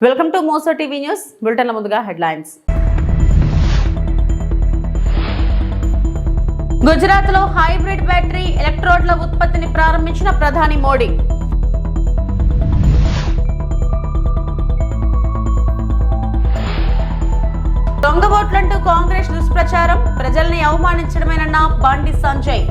Welcome to Moussa TV news బులెటిన్ల ముందుగా headlines. Gujarat లో hybrid battery ఎలక్ట్రోడ్ల ఉత్పత్తిని ప్రారంభించిన ప్రధాని మోడీ. దొంగ ఓట్లంటూ కాంగ్రెస్ దుష్ప్రచారం, ప్రజల్ని అవమానించడమేనన్న బండి సంజయ్.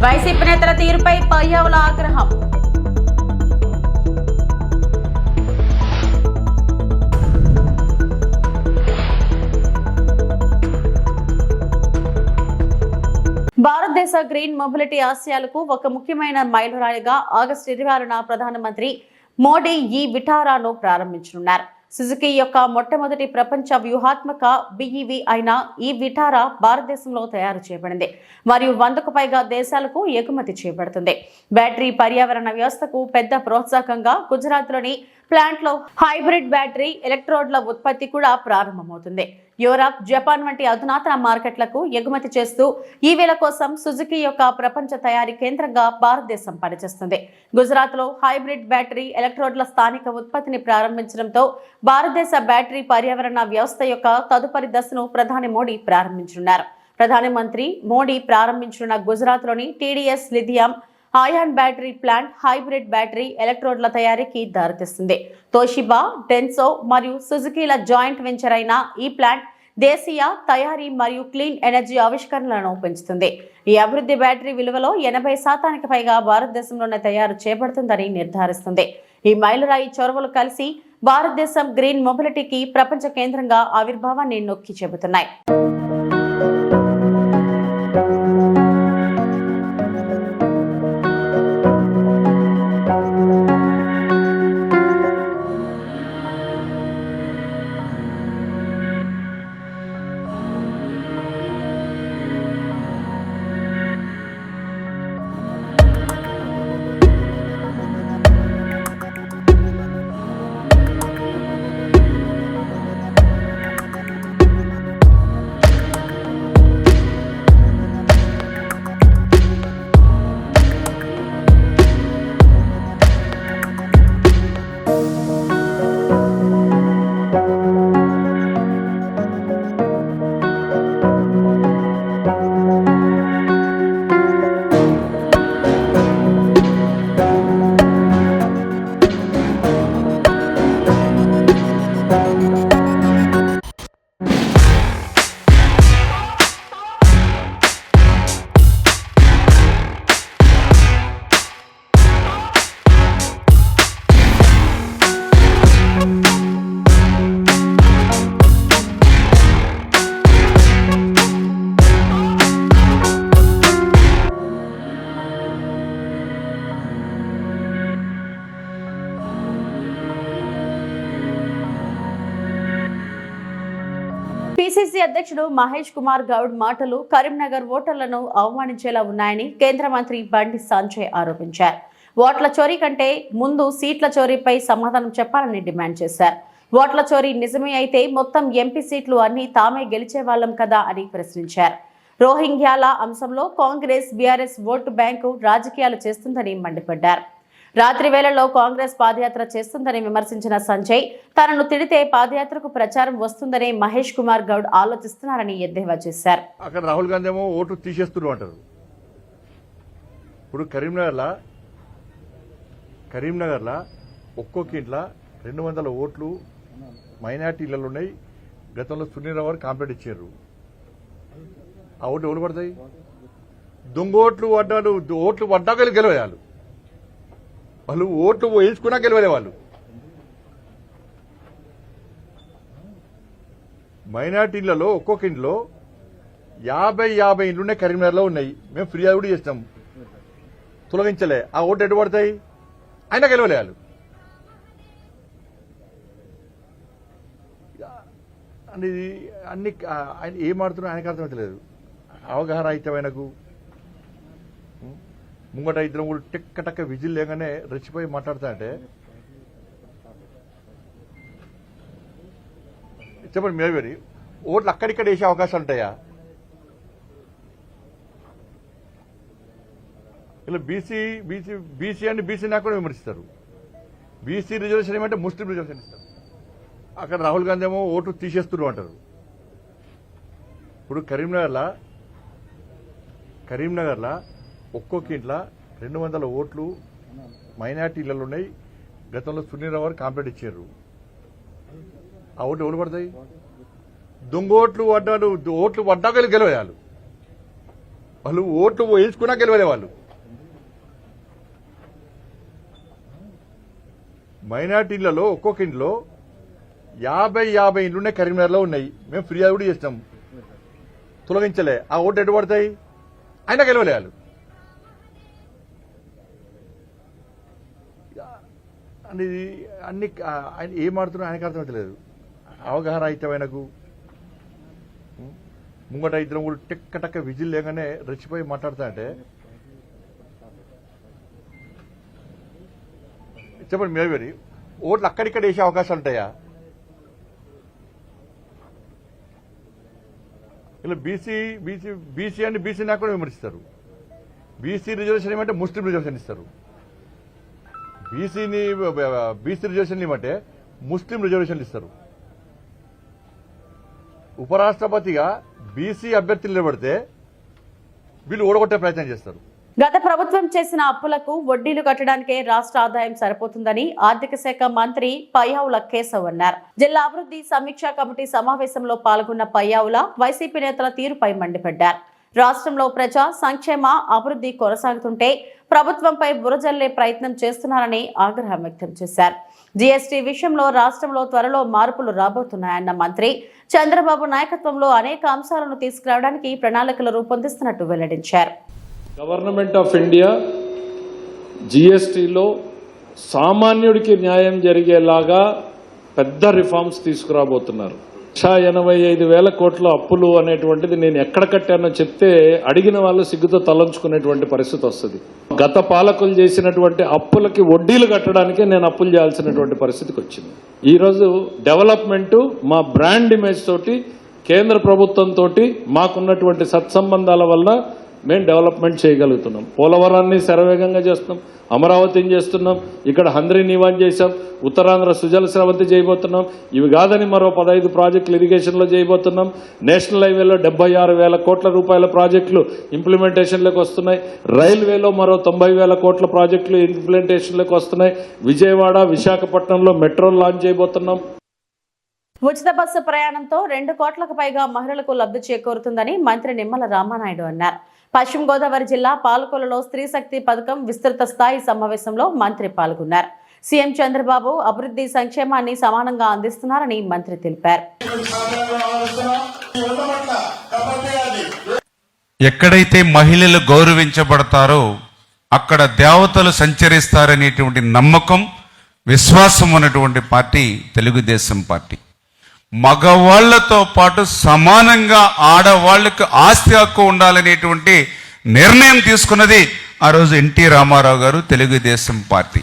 వైసీపీ నేతల తీరుపై పయ్యావుల ఆగ్రహం. భారతదేశ గ్రీన్ మొబిలిటీ ఆశయాలకు ఒక ముఖ్యమైన మైలురాయిగా ఆగస్టు 26న ప్రధానమంత్రి మోడీ ఈ విటారాను ప్రారంభించనున్నారు. సుజుకి యొక్క మొట్టమొదటి ప్రపంచ వ్యూహాత్మక బిఈవి అయిన ఈ విటారా భారతదేశంలో తయారు చేయబడింది మరియు 100కు పైగా దేశాలకు ఎగుమతి చేయబడుతుంది. బ్యాటరీ పర్యావరణ వ్యవస్థకు పెద్ద ప్రోత్సాహకంగా గుజరాత్లోని ప్లాంట్లో హైబ్రిడ్ బ్యాటరీ ఎలక్ట్రోడ్ల ఉత్పత్తి కూడా ప్రారంభమవుతుంది. యూరప్, జపాన్ వంటి అధునాతన మార్కెట్లకు ఎగుమతి చేస్తూ ఈ వేళ కోసం సుజుకి యొక్క ప్రపంచ తయారీ కేంద్రంగా భారతదేశం పనిచేస్తుంది. గుజరాత్లో హైబ్రిడ్ బ్యాటరీ ఎలక్ట్రోడ్ల స్థానిక ఉత్పత్తిని ప్రారంభించడంతో భారతదేశ బ్యాటరీ పర్యావరణ వ్యవస్థ యొక్క తదుపరి దశను ప్రధాని మోడీ ప్రారంభించనున్నారు. ప్రధానమంత్రి మోడీ ప్రారంభించనున్న గుజరాత్లోని TDS lithium ion battery plant hybrid battery ఎలక్ట్రోడ్ల తయారీకి దారితీస్తుంది. తోషిబా, డెన్సో మరియు సుజుకీల జాయింట్ వెంచర్ అయిన ఈ ప్లాంట్ దేశీయ తయారీ మరియు క్లీన్ ఎనర్జీ ఆవిష్కరణలను పెంచుతుంది. ఈ అభివృద్ధి బ్యాటరీ విలువలో 80% పైగా భారతదేశంలోనే తయారు చేయబడుతుందని నిర్ధారిస్తుంది. ఈ మైలురాయి చొరవలు కలిసి భారతదేశం గ్రీన్ మొబిలిటీకి ప్రపంచ కేంద్రంగా ఆవిర్భావాన్ని నొక్కి చెబుతున్నాయి. పిసిసి అధ్యక్షుడు మహేష్ కుమార్ గౌడ్ మాటలు కరీంనగర్ ఓటర్లను అవమానించేలా ఉన్నాయని కేంద్ర మంత్రి బండి సంజయ్ ఆరోపించారు. ఓట్ల చోరీ కంటే ముందు సీట్ల చోరీపై సమాధానం చెప్పాలని డిమాండ్ చేశారు. ఓట్ల చోరీ నిజమే అయితే మొత్తం ఎంపీ సీట్లు అన్ని తామే గెలిచే వాళ్ళం కదా అని ప్రశ్నించారు. రోహింగ్యాల అంశంలో కాంగ్రెస్, బీఆర్ఎస్ ఓటు బ్యాంకు రాజకీయాలు చేస్తుందని మండిపడ్డారు. రాత్రి వేళల్లో కాంగ్రెస్ పాదయాత్ర చేస్తుందని విమర్శించిన సంజయ్ తనను తిడితే పాదయాత్రకు ప్రచారం వస్తుందని మహేష్ కుమార్ గౌడ్ ఆలోచిస్తున్నారని ఎద్దేవా చేశారు. అక్కడ రాహుల్ గాంధీ ఏమో ఓటు తీసేస్తున్నారు అంటారు. ఇప్పుడు కరీంనగర్లో ఒక్కొక్క ఇంట్లో 200 ఓట్లు మైనార్టీలలో ఉన్నాయి. గతంలో సునీల్ గారు కాంప్లైంట్ ఇచ్చారు. ఆ ఓట్లు ఎవరు పడతాయి? దొంగ ఓట్లు పడ్డాడు. ఓట్లు పడ్డాక గెలవేయాలి. వాళ్ళు ఓట్లు వేయించుకున్నా గెలవలే. వాళ్ళు మైనార్టీలలో ఒక్కొక్క ఇంట్లో 50 ఇండ్లున్నాయి. కరీంనగర్లో ఉన్నాయి. మేము ఫిర్యాదు కూడా చేస్తాం, తొలగించలే. ఆ ఓట్లు ఎటు పడతాయి? అయినా గెలవలే వాళ్ళు. అనేది అన్ని ఆయన ఏం ఆడుతున్నా ఆయనకు అర్థమవుతలేదు. అవగాహన అయితే ఆయనకు ముంగట ఇద్దరం కూడా టిక్క టక్క విజిల్ లేగానే రెచ్చిపోయి మాట్లాడతా అంటే చెప్పండి మేవేరి ఓట్లు అక్కడిక్కడ వేసే అవకాశాలు ఉంటాయా? ఇలా బీసీ అంటే బీసీ నాకు కూడా విమర్శిస్తారు. బీసీ రిజర్వేషన్ ఏమంటే ముస్లిం రిజర్వేషన్ ఇస్తారు. అక్కడ రాహుల్ గాంధీ ఏమో ఓటు తీసేస్తున్నారు అంటారు. ఇప్పుడు కరీంనగర్లో ఒక్కొక్క ఇంట్లో 200 ఓట్లు మైనార్టీలలో ఉన్నాయి. గతంలో సునీల్ గారు కాంప్లైంట్ ఇచ్చారు. ఆ ఓట్లు ఎవరు పడతాయి? దొంగ ఓట్లు పడ్డాక గెలవేయాలి. వాళ్ళు ఓట్లు వేయించుకున్నా గెలవలే. వాళ్ళు మైనార్టీలలో ఒక్కొక్క ఇంట్లో 50 ఇండ్లున్నాయి. కరీంనగర్లో ఉన్నాయి. మేము ఫిర్యాదు కూడా చేస్తాం, తొలగించలే. ఆ ఓట్లు ఎటు పడతాయి? అయినా గెలవలే. వాళ్ళు అన్ని ఆయన ఏం ఆడుతున్నా ఆయనకు అర్థమవుతలేదు. అవగాహన అయితే ఆయనకు ముంగట ఇద్దరం కూడా టెక్క విజిల్ లేగానే రెచ్చిపోయి మాట్లాడతా అంటే చెప్పండి మేవేరి ఓట్లు అక్కడిక్కడ వేసే అవకాశాలు ఉంటాయా? ఇలా బీసీ అంటే బీసీ నాకు కూడా విమర్శిస్తారు. బీసీ రిజర్వేషన్ ఏమంటే ముస్లిం రిజర్వేషన్ ఇస్తారు. బీసీ రిజర్వేషన్ ఏమంటే ముస్లిం రిజర్వేషన్లు ఇస్తారు. ఉపరాష్ట్రపతిగా బీసీ అభ్యర్థులు నిలబడితే వీళ్ళు ఓడగొట్టే ప్రయత్నం చేస్తారు. గత ప్రభుత్వం చేసిన అప్పులకు వడ్డీలు కట్టడానికే రాష్ట్ర ఆదాయం సరిపోతుందని ఆర్థిక శాఖ మంత్రి పయ్యావుల కేశవ్ అన్నారు. జిల్లా అభివృద్ధి సమీక్షా కమిటీ సమావేశంలో పాల్గొన్న పయ్యావుల వైసీపీ నేతల తీరుపై మండిపడ్డారు. రాష్ట్రంలో ప్రజా సంక్షేమ అభివృద్ధి కొనసాగుతుంటే ప్రభుత్వంపై బురజల్లే ప్రయత్నం చేస్తున్నారని ఆగ్రహం వ్యక్తం చేశారు. జీఎస్టీ విషయంలో రాష్ట్రంలో త్వరలో మార్పులు రాబోతున్నాయన్న మంత్రి చంద్రబాబు నాయకత్వంలో అనేక అంశాలను తీసుకురావడానికి ప్రణాళికలు రూపొందిస్తున్నట్టు వెల్లడించారు. గవర్నమెంట్ ఆఫ్ ఇండియా జీఎస్టీలో సామాన్యుడికి న్యాయం జరిగేలాగా పెద్ద రిఫార్మ్స్ తీసుకురాబోతున్నారు. 185,000 కోట్ల అప్పులు అనేటువంటిది నేను ఎక్కడ కట్టానో చెప్తే అడిగిన వాళ్ళు సిగ్గుతో తలంచుకునేటువంటి పరిస్థితి వస్తుంది. గత పాలకులు చేసినటువంటి అప్పులకి వడ్డీలు కట్టడానికే నేను అప్పులు చేయాల్సినటువంటి పరిస్థితికి వచ్చింది. ఈరోజు డెవలప్మెంట్ మా బ్రాండ్ ఇమేజ్ తోటి కేంద్ర ప్రభుత్వంతో మాకున్నటువంటి సత్సంబంధాల వల్ల మేము డెవలప్మెంట్ చేయగలుగుతున్నాం. పోలవరాన్ని శరవేగంగా చేస్తున్నాం, అమరావతిని చేస్తున్నాం, ఇక్కడ హంద్రీ నివాన్ చేశాం, ఉత్తరాంధ్ర సుజల స్రవంతి చేయబోతున్నాం. ఇవి కాదని మరో 15 ప్రాజెక్టులు ఇరిగేషన్లో చేయబోతున్నాం. నేషనల్ హైవేలో 76,000 కోట్ల రూపాయల ప్రాజెక్టులు ఇంప్లిమెంటేషన్లోకి వస్తున్నాయి. రైల్వేలో మరో 90,000 కోట్ల ప్రాజెక్టులు ఇంప్లిమెంటేషన్లోకి వస్తున్నాయి. విజయవాడ, విశాఖపట్నంలో మెట్రో లాంచ్ చేయబోతున్నాం. ఉచిత బస్సు ప్రయాణంతో 2 కోట్లకు పైగా మహిళలకు లబ్ధి చేకూరుతుందని మంత్రి నిమ్మల రామానాయుడు అన్నారు. పశ్చిమ గోదావరి జిల్లా పాలకొల్లులో స్త్రీ శక్తి పథకం విస్తృత స్థాయి సమావేశంలో మంత్రి పాల్గొన్నారు. సీఎం చంద్రబాబు అభివృద్ధి సంక్షేమాన్ని సమానంగా అందిస్తున్నారని మంత్రి తెలిపారు. ఎక్కడైతే మహిళలు గౌరవించబడతారో అక్కడ దేవతలు సంచరిస్తారనేటువంటి నమ్మకం, విశ్వాసం ఉన్నటువంటి పార్టీ తెలుగుదేశం పార్టీ. మగవాళ్లతో పాటు సమానంగా ఆడవాళ్లకు ఆస్తి హక్కు ఉండాలనేటువంటి నిర్ణయం తీసుకున్నది ఆ రోజు ఎన్టీ రామారావు గారు, తెలుగుదేశం పార్టీ.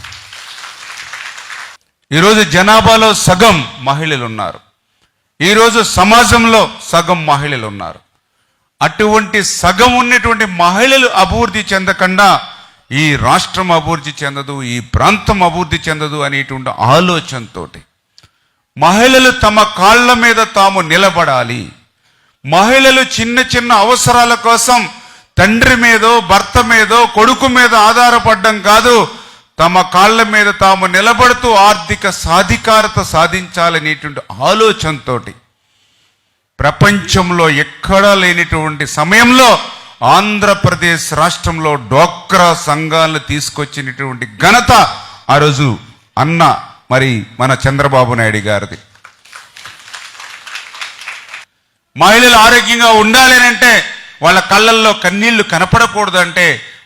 ఈరోజు జనాభాలో సగం మహిళలు ఉన్నారు. ఈరోజు సమాజంలో సగం మహిళలు ఉన్నారు. అటువంటి సగం ఉన్నటువంటి మహిళలు అభివృద్ధి చెందకుండా ఈ రాష్ట్రం అభివృద్ధి చెందదు, ఈ ప్రాంతం అభివృద్ధి చెందదు అనేటువంటి ఆలోచనతో మహిళలు తమ కాళ్ల మీద తాము నిలబడాలి. మహిళలు చిన్న చిన్న అవసరాల కోసం తండ్రి మీదో, భర్త మీదో, కొడుకు మీద ఆధారపడడం కాదు, తమ కాళ్ల మీద తాము నిలబడుతూ ఆర్థిక సాధికారత సాధించాలనేటువంటి ఆలోచనతో ప్రపంచంలో ఎక్కడా లేనిటువంటి సమయంలో ఆంధ్రప్రదేశ్ రాష్ట్రంలో డ్వాక్రా సంఘాలను తీసుకొచ్చినటువంటి ఘనత ఆ రోజు అన్న మరి మన చంద్రబాబు నాయుడు గారిది. మహిళలు ఆరోగ్యంగా ఉండాలి అంటే వాళ్ళ కళ్ళల్లో కన్నీళ్లు కనపడకూడదు అంటే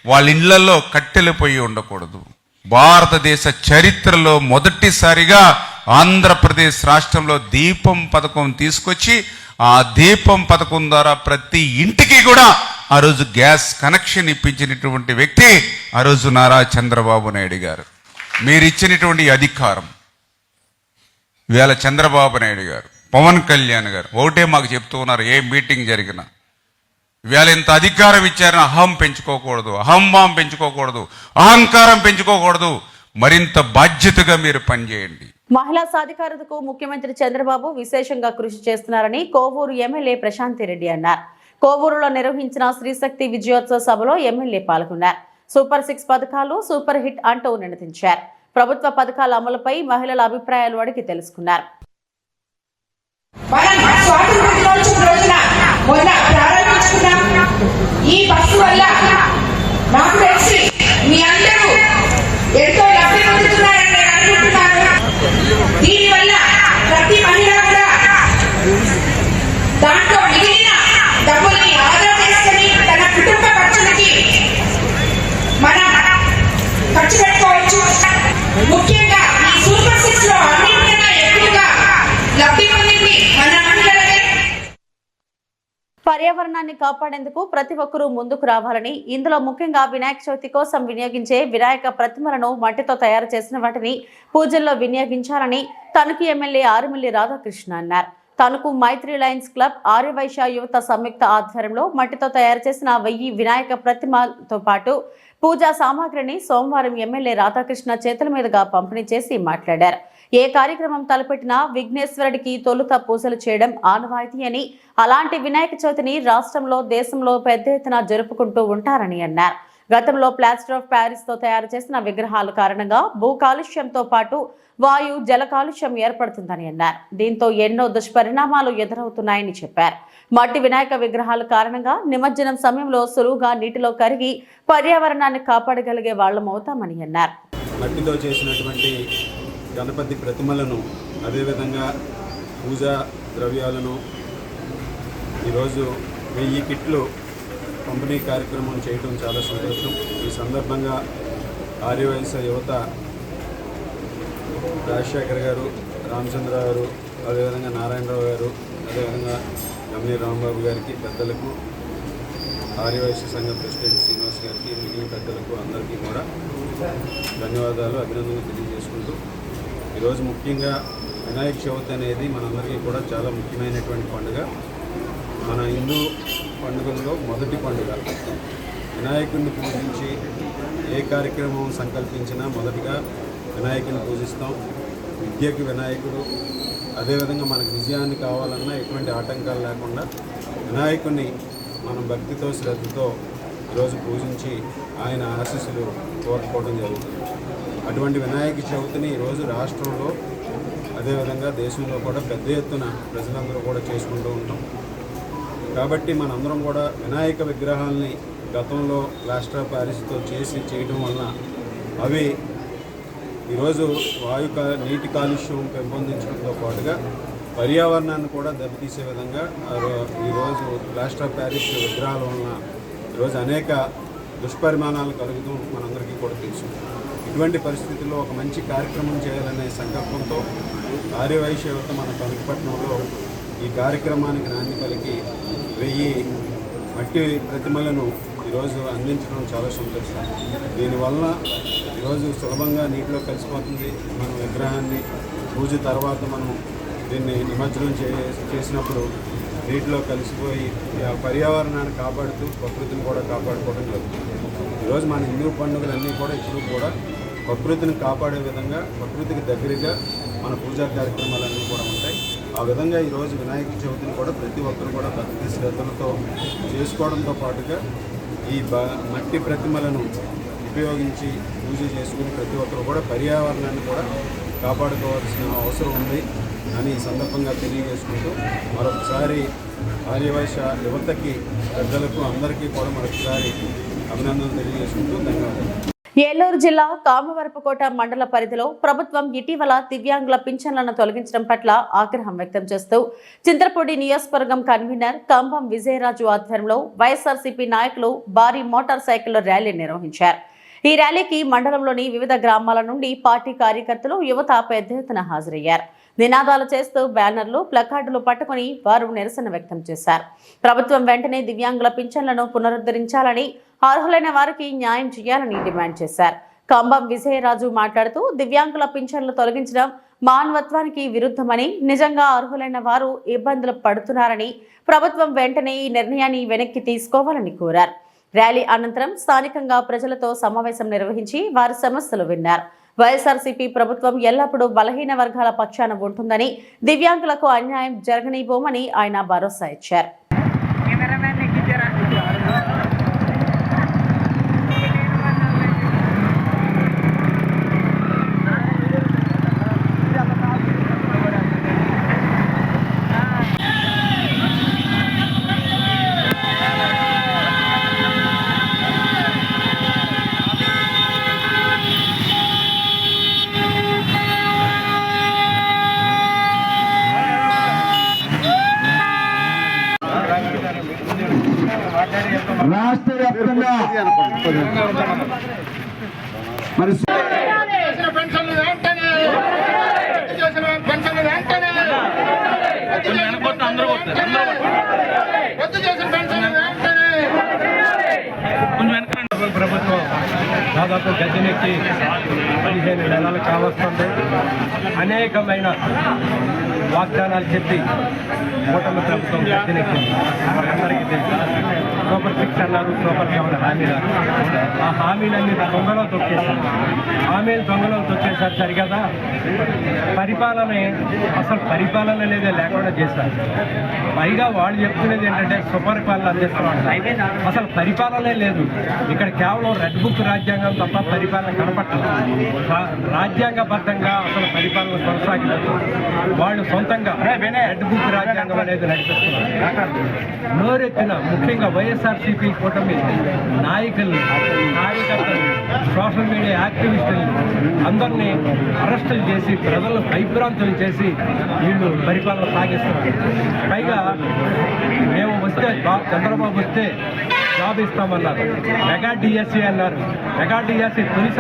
వాళ్ళ ఇళ్లలో కట్టెలు పొయ్యి ఉండకూడదు. భారతదేశ చరిత్రలో మొదటిసారిగా ఆంధ్రప్రదేశ్ రాష్ట్రంలో దీపం పథకం తీసుకొచ్చి ఆ దీపం పథకం ద్వారా ప్రతి ఇంటికి కూడా ఆ రోజు గ్యాస్ కనెక్షన్ ఇప్పించినటువంటి వ్యక్తి ఆ రోజు నారా చంద్రబాబు నాయుడు గారు. మీరు ఇచ్చినటువంటి అధికారం ఇవాళ చంద్రబాబు నాయుడు గారు పవన్ కళ్యాణ్ గారు ఒకటే మాకు చెప్తూ ఉన్నారు, ఏ మీటింగ్ జరిగినా ఇవాళ ఇంత అధికారం ఇచ్చారని అహం పెంచుకోకూడదు, అహంభావం పెంచుకోకూడదు, అహంకారం పెంచుకోకూడదు, మరింత బాధ్యతగా మీరు పనిచేయండి. మహిళా సాధికారతకు ముఖ్యమంత్రి చంద్రబాబు విశేషంగా కృషి చేస్తున్నారని కోవూరు ఎమ్మెల్యే ప్రశాంతిరెడ్డి అన్నారు. కోవూరులో నిర్వహించిన శ్రీశక్తి విజయోత్సవ సభలో ఎమ్మెల్యే పాల్గొన్నారు. సూపర్ 6 పథకాలు సూపర్ హిట్ అంటూ నినదించారు. ప్రభుత్వ పథకాల అమలుపై మహిళల అభిప్రాయాలు అడిగి తెలుసుకున్నారు. ఈ బస్సు వల్ల నాకు తెలిసి మీ అందరూ ఎంతో లబ్ధి పొందుతున్నారని నేను అనుకుంటున్నాను. దీనివల్ల ప్రతి మహిళ కూడా దాంట్లో మిగిలిన డబ్బుల్ని ఆదా చేసుకుని తన కుటుంబ ఖర్చులకి మనం ఖర్చు పెట్టుకోవచ్చు. ముఖ్యంగా ఈ సూపర్ 6 లో అన్నింటికన్నా ఎక్కువగా లబ్ధి పొందింది మన మహిళలే. పర్యావరణాన్ని కాపాడేందుకు ప్రతి ఒక్కరూ ముందుకు రావాలని, ఇందులో ముఖ్యంగా వినాయక చవితి కోసం వినియోగించే వినాయక ప్రతిమలను మట్టితో తయారు చేసిన వాటిని పూజల్లో వినియోగించాలని తణుకు ఎమ్మెల్యే ఆరుమిల్లి రాధాకృష్ణ అన్నారు. తణుకు మైత్రి లయన్స్ క్లబ్, ఆర్యవైశ్య యువత సంయుక్త ఆధ్వర్యంలో మట్టితో తయారు చేసిన 1000 వినాయక ప్రతిమలతో పాటు పూజా సామాగ్రిని సోమవారం ఎమ్మెల్యే రాధాకృష్ణ చేతుల మీదుగా పంపిణీ చేసి మాట్లాడారు. ఏ కార్యక్రమం తలపెట్టినా విఘ్నేశ్వరుడికి తొలుత పూజలు చేయడం ఆనవాయితీ అని, అలాంటి వినాయక చవితిని రాష్ట్రంలో దేశంలో పెద్ద ఎత్తున జరుపుకుంటూ ఉంటారని అన్నారు. గతంలో ప్లాస్టర్ ఆఫ్ ప్యారిస్ తో తయారు చేసిన విగ్రహాల కారణంగా భూ కాలుష్యంతో పాటు వాయు జల కాలుష్యం ఏర్పడుతుందని అన్నారు. దీంతో ఎన్నో దుష్పరిణామాలు ఎదురవుతున్నాయని చెప్పారు. మట్టి వినాయక విగ్రహాల కారణంగా నిమజ్జనం సమయంలో సులువుగా నీటిలో కరిగి పర్యావరణాన్ని కాపాడగలిగే వాళ్ళమవుతామని అన్నారు. మట్టితో చేసినటువంటి గణపతి ప్రతిమలను, అదేవిధంగా పూజా ద్రవ్యాలను ఈరోజు 1000 కిట్లు పంపిణీ కార్యక్రమం చేయడం చాలా సంతోషం. ఈ సందర్భంగా ఆర్యవైశ్య యువత రాజశేఖర్ గారు, రామచంద్ర గారు, అదేవిధంగా నారాయణరావు గారు, అదేవిధంగా ఎంఏ రాంబాబు గారికి, పెద్దలకు, ఆర్యవైశ్య సంఘ ప్రెసిడెంట్ శ్రీనివాస్ గారికి, మిగిలిన పెద్దలకు అందరికీ కూడా ధన్యవాదాలు, అభినందనలు తెలియజేసుకుంటూ, ఈరోజు ముఖ్యంగా వినాయక చవితి అనేది మనందరికీ కూడా చాలా ముఖ్యమైనటువంటి పండుగ. మన హిందూ పండుగల్లో మొదటి పండుగ. వినాయకుడిని పూజించి ఏ కార్యక్రమం సంకల్పించినా మొదటిగా వినాయకుడిని పూజిస్తాం. విద్యకు వినాయకుడు, అదేవిధంగా మనకు విజయాన్ని కావాలన్నా ఎటువంటి ఆటంకాలు లేకుండా వినాయకుడిని మనం భక్తితో శ్రద్ధతో ఈరోజు పూజించి ఆయన ఆశీస్సులు కోరుకోవడం జరుగుతుంది. అటువంటి వినాయక చవితిని ఈరోజు రాష్ట్రంలో, అదేవిధంగా దేశంలో కూడా పెద్ద ఎత్తున ప్రజలందరూ కూడా చేసుకుంటూ ఉంటాం. కాబట్టి మనందరం కూడా వినాయక విగ్రహాలని గతంలో ప్లాస్టర్ ఆఫ్ ప్యారిస్తో చేయడం వలన అవి ఈరోజు నీటి కాలుష్యం పెంపొందించడంతో పాటుగా పర్యావరణాన్ని కూడా దెబ్బతీసే విధంగా ఈరోజు ప్లాస్టర్ ఆఫ్ ప్యారిస్ విగ్రహాల వలన ఈరోజు అనేక దుష్పరిమాణాలు కలుగుతూ మనందరికీ కూడా తెలుసు. ఇటువంటి పరిస్థితుల్లో ఒక మంచి కార్యక్రమం చేయాలనే సంకల్పంతో ఆర్యవైశ్య యువత మన తణుకుపట్నంలో ఈ కార్యక్రమానికి నాంది పలికి 1000 మట్టి ప్రతిమలను ఈరోజు అందించడం చాలా సంతోషం. దీనివల్ల ఈరోజు సులభంగా నీటిలో కలిసిపోతుంది. మన విగ్రహాన్ని పూజ తర్వాత మనం దీన్ని నిమజ్జనం చేసినప్పుడు నీటిలో కలిసిపోయి పర్యావరణాన్ని కాపాడుతూ ప్రకృతిని కూడా కాపాడుకోవడం జరుగుతుంది. ఈరోజు మన హిందూ పండుగలన్నీ కూడా ఇప్పుడు కూడా ప్రకృతిని కాపాడే విధంగా, ప్రకృతికి దగ్గరగా మన పూజా కార్యక్రమాలన్నీ కూడా ఉంటాయి. ఆ విధంగా ఈరోజు వినాయక చవితిని కూడా ప్రతి ఒక్కరు కూడా భక్తి శ్రద్ధలతో చేసుకోవడంతో పాటుగా ఈ మట్టి ప్రతిమలను ఉపయోగించి పూజ చేసుకుని ప్రతి ఒక్కరు కూడా పర్యావరణాన్ని కూడా కాపాడుకోవాల్సిన అవసరం ఉంది అని ఈ సందర్భంగా తెలియజేసుకుంటూ మరొకసారి ఆర్యవైశ్య యువతకి, పెద్దలకు అందరికీ కూడా మరొకసారి అభినందనలు తెలియజేసుకుంటూ ధన్యవాదాలు. ఏలూరు జిల్లా కామవరపుకోట మండల పరిధిలో ప్రభుత్వం ఇటీవల దివ్యాంగుల పింఛన్లను తొలగించడం పట్ల ఆగ్రహం వ్యక్తం చేస్తూ చింతలపూడి నియోజకవర్గం కన్వీనర్ కంభం విజయరాజు ఆధ్వర్యంలో వైఎస్ఆర్సీపీ నాయకులు భారీ మోటార్ సైకిల్ ర్యాలీ నిర్వహించారు. ఈ ర్యాలీకి మండలంలోని వివిధ గ్రామాల నుండి పార్టీ కార్యకర్తలు, యువత పెద్ద ఎత్తున హాజరయ్యారు. నినాదాలు చేస్తూ బ్యానర్లు, ప్లకార్డులు పట్టుకుని వారు నిరసన వ్యక్తం చేశారు. ప్రభుత్వం వెంటనే దివ్యాంగుల పింఛన్లను పునరుద్ధరించాలని, అర్హులైన వారికి న్యాయం చేయాలని డిమాండ్ చేశారు. కంభం విజయరాజు మాట్లాడుతూ దివ్యాంగుల పింఛన్లు తొలగించడం మానవత్వానికి విరుద్ధమని, నిజంగా అర్హులైన వారు ఇబ్బందులు పడుతున్నారని ప్రభుత్వం వెంటనే ఈ నిర్ణయాన్ని వెనక్కి తీసుకోవాలని కోరారు. ర్యాలీ అనంతరం స్థానికంగా ప్రజలతో సమావేశం నిర్వహించి వారి సమస్యలు విన్నారు. వైఎస్ఆర్సీపీ ప్రభుత్వం ఎల్లప్పుడూ బలహీన వర్గాల పక్షాన ఉంటుందని, దివ్యాంగులకు అన్యాయం జరగనివ్వమని ఆయన భరోసా ఇచ్చారు. రాష్ట్ర వ్యాప్తంగా మరి ప్రభుత్వం దాదాపు గద్దెనెక్కి 15 నెలలు కావస్తుంది. అనేకమైన వాగ్దానాలు చెప్పి కూటమి ప్రభుత్వం గద్దెనెక్కింది. అందరికీ తెలుసు. సూపర్ 6 అన్నారు, సూపర్ 7 హామీలు. ఆ హామీలన్నీ దొంగలో తొక్కేశారు. హామీలు దొంగలో తొక్కేశారు సరికదా. అసలు పరిపాలన అనేది లేకుండా చేశారు. పైగా వాళ్ళు చెప్తున్నది ఏంటంటే సుపరిపాలన అందిస్తున్నాం. అసలు పరిపాలనే లేదు ఇక్కడ. కేవలం రెడ్ బుక్ రాజ్యాంగం తప్ప పరిపాలన కనపట్టలేదు. రాజ్యాంగబద్ధంగా అసలు పరిపాలన కొనసాగిస్తారు. వాళ్ళు సొంతంగా రెడ్ బుక్ రాజ్యాంగం అనేది నడిపిస్తున్నారు. నోరెత్తిన ముఖ్యంగా వైఎస్ఆర్సీపీ కూటమి నాయకులు, కార్యకర్తలు, సోషల్ మీడియా యాక్టివిస్టులు అందరినీ అరెస్టులు చేసి ప్రజలను భయభ్రాంతులు చేసి వీళ్ళు పరిపాలన సాగిస్తున్నారు. పైగా మేము వస్తే చంద్రబాబు వస్తే జాబ్ ఇస్తామన్నారు. మెగా డిఎస్సీ అన్నారు. మెగా డిఎస్సీ తొలి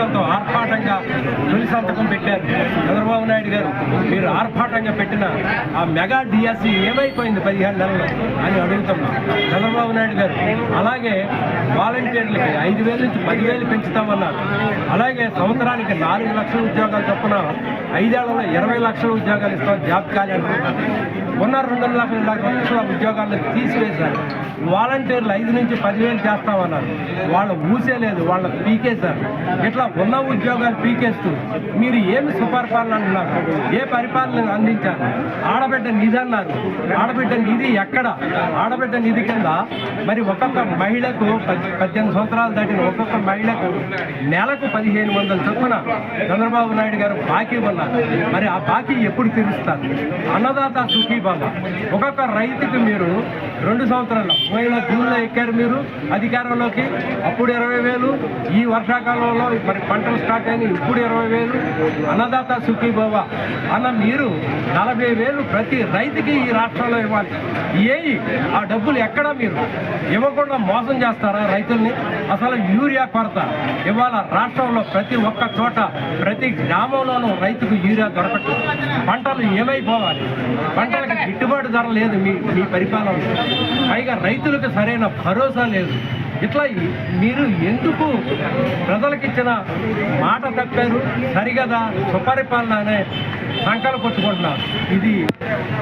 సంతకం పెట్టారు చంద్రబాబు నాయుడు గారు. మీరు ఆర్భాటంగా పెట్టిన ఆ మెగా డిఎస్సీ ఏమైపోయింది 15 నెలలు అని అడుగుతున్నాం చంద్రబాబు నాయుడు గారు. అలాగే వాలంటీర్లకి 5,000 నుంచి 10,000 పెంచుతామన్నారు. అలాగే సంవత్సరానికి 4 లక్షల ఉద్యోగాలు చొప్పున 5 ఏళ్లలో 20 లక్షల ఉద్యోగాలు ఇస్తాం జాబ్ ఖాళీ అంటున్నారు. ఉన్న 2 లక్షల ఉద్యోగాలను తీసివేశారు. వాలంటీర్లు 5 నుంచి 10,000 చేస్తామన్నారు. వాళ్ళు ఊసేలేదు, వాళ్ళ పీకేశారు. ఇట్లా ఉన్న ఉద్యోగాలు పీకేస్తూ మీరు ఏమి సుపరిపాలన అన్నారు? ఏ పరిపాలన అందించారు? ఆడబిడ్డ నిధి అన్నారు. ఆడబిడ్డ నిధి ఎక్కడ? ఆడబిడ్డ నిధి కింద మరి ఒక్కొక్క మహిళకు 18 సంవత్సరాలు దాటిన ఒక్కొక్క మహిళకు నెలకు 1,500 చొప్పున చంద్రబాబు నాయుడు గారు బాకీ ఉన్నారు. మరి ఆ బాకీ ఎప్పుడు తీరుస్తారు? అన్నదాత సుఖీభావ. ఒక్కొక్క రైతుకు మీరు 2 సంవత్సరాలు పోయిన జూన్లో ఎక్కారు మీరు అధికారంలోకి. అప్పుడు 20,000, ఈ వర్షాకాలంలో మరి పంటలు స్టార్ట్ అయినాయి, ఇప్పుడు 20,000. అన్నదాత సుఖీభవ అన్న మీరు 40,000 ప్రతి రైతుకి ఈ రాష్ట్రంలో ఇవ్వాలి. ఆ డబ్బులు ఎక్కడ మీరు ఇవ్వకుండా మోసం చేస్తారా రైతుల్ని? అసలు యూరియా కొరత ఇవాళ రాష్ట్రంలో ప్రతి ఒక్క చోట ప్రతి గ్రామంలోనూ రైతుకు యూరియా దొరకట్లేదు. పంటలు ఏమైపోవాలి? పంటలకు గిట్టుబాటు ధర లేదు మీ పరిపాలన. పైగా రైతులకు సరైన భరోసా లేదు. ఇట్లా మీరు ఎందుకు ప్రజలకు ఇచ్చిన మాట తప్పారు? సరిగదా సుపరిపాలన అనే సంకల్పం కొట్టుకుంటున్నారు. ఇది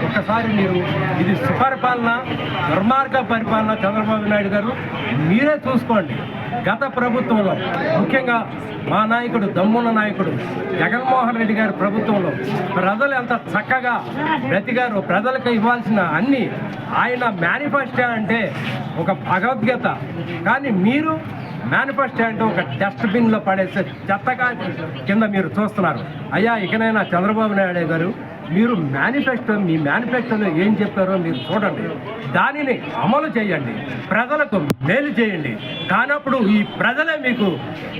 ఒక్కసారి మీరు ఇది సుపరిపాలన, దుర్మార్గ పరిపాలన చంద్రబాబు నాయుడు గారు మీరే చూసుకోండి. గత ప్రభుత్వంలో ముఖ్యంగా మా నాయకుడు దమ్మున్న నాయకుడు జగన్మోహన్ రెడ్డి గారి ప్రభుత్వంలో ప్రజలు ఎంత చక్కగా బ్రతికారు. ప్రజలకు ఇవ్వాల్సిన అన్ని ఆయన మేనిఫెస్టో అంటే ఒక భగవద్గీత. కానీ మీరు మేనిఫెస్టో అంటే ఒక డస్ట్బిన్లో పడేసే చెత్తగా కింద మీరు చూస్తున్నారు. అయ్యా ఇకనైనా చంద్రబాబు నాయుడు గారు మీరు మీ మేనిఫెస్టోలో ఏం చెప్పారో మీరు చూడండి, దానిని అమలు చేయండి, ప్రజలకు మేలు చేయండి. కానప్పుడు ఈ ప్రజలే మీకు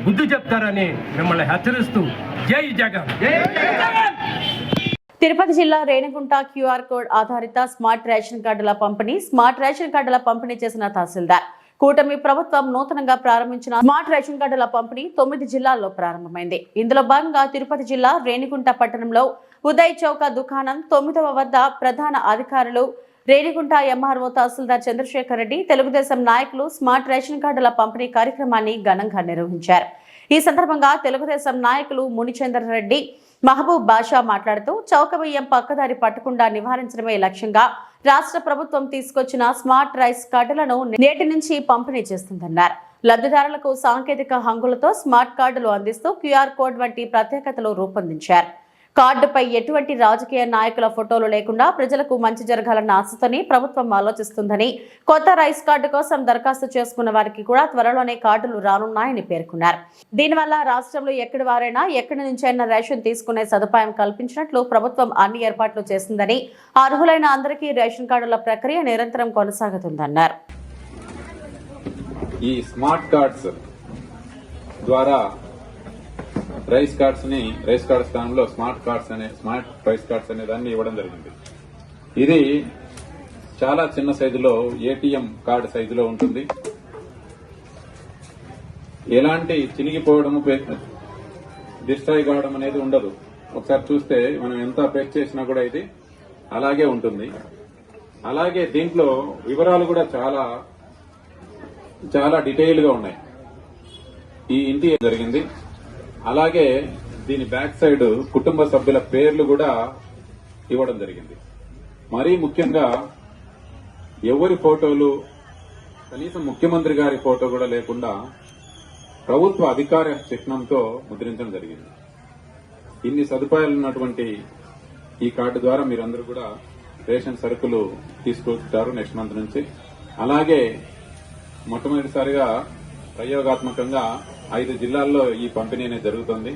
బుద్ధి చెప్తారని మిమ్మల్ని హెచ్చరిస్తూ జై జగన్. తిరుపతి జిల్లా రేణిగుంట క్యూఆర్ కోడ్ ఆధారిత స్మార్ట్ రేషన్ కార్డుల పంపిణీ చేసిన తహసీల్దార్. కూటమి ప్రభుత్వం నూతనంగా ప్రారంభించిన స్మార్ట్ రేషన్ కార్డుల పంపిణీ 9 జిల్లాల్లో ప్రారంభమైంది. ఇందులో భాగంగా తిరుపతి జిల్లా రేణిగుంట పట్టణంలో ఉదయ్ చౌక దుకాణం 9వ వద్ద ప్రధాన అధికారులు, రేణిగుంట ఎంఆర్ఓ తహసీల్దార్ చంద్రశేఖర్ రెడ్డి, తెలుగుదేశం నాయకులు స్మార్ట్ రేషన్ కార్డుల పంపిణీ కార్యక్రమాన్ని ఘనంగా నిర్వహించారు. ఈ సందర్భంగా తెలుగుదేశం నాయకులు మునిచంద్ర రెడ్డి, మహబూబ్ బాషా మాట్లాడుతూ చౌక బియ్యం పక్కదారి పట్టకుండా నివారించడమే లక్ష్యంగా రాష్ట్ర ప్రభుత్వం తీసుకొచ్చిన స్మార్ట్ రైస్ కార్డులను నేటి నుంచి పంపిణీ చేస్తుందన్నారు. లబ్ధిదారులకు సాంకేతిక హంగులతో స్మార్ట్ కార్డులు అందిస్తూ క్యూఆర్ కోడ్ వంటి ప్రత్యేకతలు రూపొందించారు. కార్డుపై ఎటువంటి రాజకీయ నాయకుల ఫోటోలు లేకుండా ప్రజలకు మంచి జరగాలన్న ఆశతోని ప్రభుత్వం ఆలోచిస్తుందని, కొత్త రైస్ కార్డు కోసం దరఖాస్తు చేసుకున్న వారికి కూడా త్వరలోనే కార్డులు రానున్నాయని పేర్కొన్నారు. దీనివల్ల రాష్ట్రంలో ఎక్కడి వారైనా ఎక్కడి నుంచైనా రేషన్ తీసుకునే సదుపాయం కల్పించినట్లు ప్రభుత్వం అన్ని ఏర్పాట్లు చేసిందని, అర్హులైన అందరికీ రేషన్ కార్డుల ప్రక్రియ నిరంతరం కొనసాగుతుందన్నారు. ఈ స్మార్ట్ కార్డ్స్ ద్వారా రైస్ కార్డ్స్ స్థానంలో స్మార్ట్ రైస్ కార్డ్స్ అనే దాన్ని ఇవ్వడం జరిగింది. ఇది చాలా చిన్న సైజులో ఏటీఎం కార్డు సైజులో ఉంటుంది. ఎలాంటి చినిగిపోవడము డిస్ట్రాయ్ కావడం అనేది ఉండదు. ఒకసారి చూస్తే మనం ఎంత ప్రెస్ చేసినా కూడా ఇది అలాగే ఉంటుంది. అలాగే దీంట్లో వివరాలు కూడా చాలా డీటెయిల్ గా ఉన్నాయి. ఈ ఇంటి జరిగింది. అలాగే దీని బ్యాక్ సైడ్ కుటుంబ సభ్యుల పేర్లు కూడా ఇవ్వడం జరిగింది. మరీ ముఖ్యంగా ఎవరి ఫోటోలు, కనీసం ముఖ్యమంత్రి గారి ఫోటో కూడా లేకుండా ప్రభుత్వ అధికార చిహ్నంతో ముద్రించడం జరిగింది. ఇన్ని సదుపాయాలు ఉన్నటువంటి ఈ కార్డు ద్వారా మీరందరూ కూడా రేషన్ సరుకులు తీసుకుంటారు నెక్స్ట్ మంత్ నుంచి. అలాగే మొట్టమొదటిసారిగా ప్రయోగాత్మకంగా 5 జిల్లాల్లో ఈ పంపిణీ అనేది జరుగుతుంది.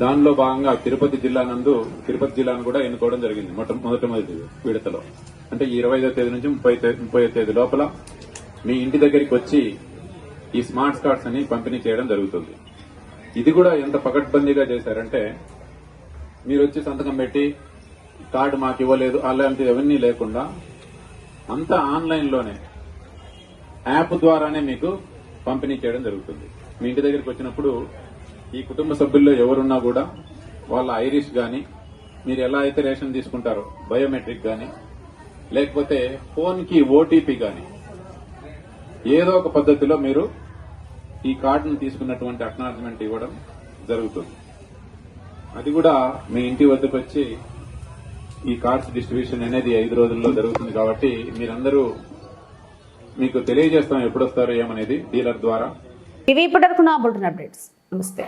దానిలో భాగంగా తిరుపతి జిల్లాను కూడా ఎన్నుకోవడం జరిగింది మొదటి విడతలో. అంటే 25వ తేదీ నుంచి 30వ తేదీ లోపల మీ ఇంటి దగ్గరికి వచ్చి ఈ స్మార్ట్ కార్డ్స్ అని పంపిణీ చేయడం జరుగుతుంది. ఇది కూడా ఎంత పకడ్బందీగా చేశారంటే, మీరు వచ్చి సంతకం పెట్టి కార్డు మాకు ఇవ్వలేదు అలాంటివి అవన్నీ లేకుండా అంతా ఆన్లైన్లోనే యాప్ ద్వారానే మీకు పంపిణీ చేయడం జరుగుతుంది. మీ ఇంటి దగ్గరికి వచ్చినప్పుడు ఈ కుటుంబ సభ్యుల్లో ఎవరున్నా కూడా వాళ్ళ ఐరిష్ గాని, మీరు ఎలా అయితే రేషన్ తీసుకుంటారో బయోమెట్రిక్ గాని, లేకపోతే ఫోన్ కి ఓటీపీ గాని ఏదో ఒక పద్ధతిలో మీరు ఈ కార్డును తీసుకున్నటువంటి అక్నాలజ్మెంట్ ఇవ్వడం జరుగుతుంది. అది కూడా మీ ఇంటి వద్దకు వచ్చి ఈ కార్డ్స్ డిస్ట్రిబ్యూషన్ అనేది 5 రోజుల్లో జరుగుతుంది. కాబట్టి మీరందరూ మీకు తెలియజేస్తాం ఎప్పుడొస్తారో ఏమనేది డీలర్ ద్వారా. ఇవి ఇప్పటివరకు నా బులెటిన్ అప్డేట్స్. నమస్తే.